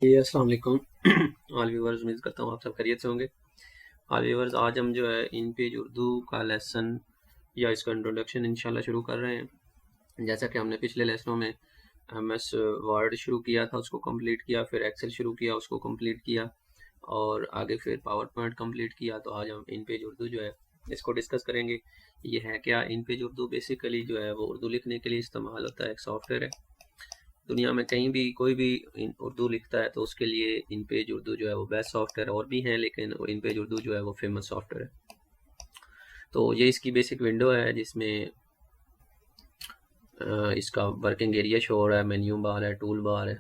السلام علیکم آل ویورز، امید کرتا ہوں آپ سب خیریت سے ہوں گے۔ آل ویورز، آج ہم جو ہے ان پیج اردو کا لیسن یا اس کا انٹروڈکشن انشاءاللہ شروع کر رہے ہیں۔ جیسا کہ ہم نے پچھلے لیسنوں میں ایم ایس ورڈ شروع کیا تھا، اس کو کمپلیٹ کیا، پھر ایکسل شروع کیا، اس کو کمپلیٹ کیا، اور آگے پھر پاور پوائنٹ کمپلیٹ کیا۔ تو آج ہم ان پیج اردو جو ہے اس کو ڈسکس کریں گے۔ یہ ہے کیا؟ ان پیج اردو بیسیکلی جو ہے وہ اردو لکھنے کے لیے استعمال ہوتا ہے، ایک سافٹ ویئر ہے۔ دنیا میں کہیں بھی کوئی بھی اردو لکھتا ہے تو اس کے لیے ان پیج اردو جو ہے وہ بیسٹ سافٹ ویئر، اور بھی ہیں لیکن ان پیج اردو جو ہے وہ فیمس سافٹ ویئر ہے۔ تو یہ اس کی بیسک ونڈو ہے جس میں اس کا ورکنگ ایریا شو ہو رہا ہے، مینیو بار ہے، ٹول بار ہے،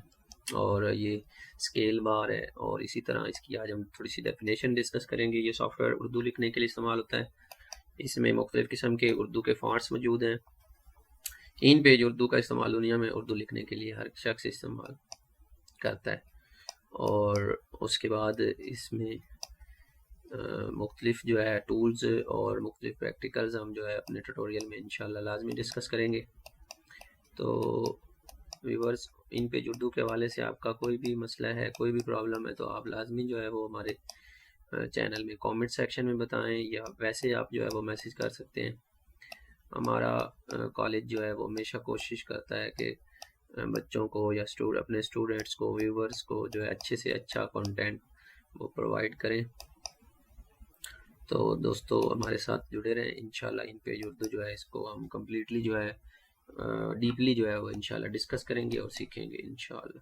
اور یہ اسکیل بار ہے، اور اسی طرح اس کی آج ہم تھوڑی سی ڈیفینیشن ڈسکس کریں گے۔ یہ سافٹ ویئر اردو لکھنے کے لیے استعمال ہوتا ہے۔ اس میں مختلف قسم کے اردو کے فونٹس موجود ہیں۔ ان پیج اردو کا استعمال دنیا میں اردو لکھنے کے لیے ہر شخص استعمال کرتا ہے، اور اس کے بعد اس میں مختلف جو ہے ٹولز اور مختلف پریکٹیکلز ہم جو ہے اپنے ٹیوٹوریل میں انشاءاللہ لازمی ڈسکس کریں گے۔ تو ویورز، ان پیج اردو کے حوالے سے آپ کا کوئی بھی مسئلہ ہے، کوئی بھی پرابلم ہے، تو آپ لازمی جو ہے وہ ہمارے چینل میں کامنٹ سیکشن میں بتائیں، یا ویسے آپ جو ہے وہ میسیج کر سکتے ہیں۔ ہمارا کالج جو ہے وہ ہمیشہ کوشش کرتا ہے کہ بچوں کو یا اپنے اسٹوڈنٹس کو، ویورز کو جو ہے اچھے سے اچھا کنٹینٹ وہ پرووائڈ کریں۔ تو دوستو، ہمارے ساتھ جڑے رہیں۔ انشاءاللہ ان پیج اردو جو ہے اس کو ہم کمپلیٹلی جو ہے ڈیپلی جو ہے وہ انشاءاللہ ڈسکس کریں گے اور سیکھیں گے انشاءاللہ۔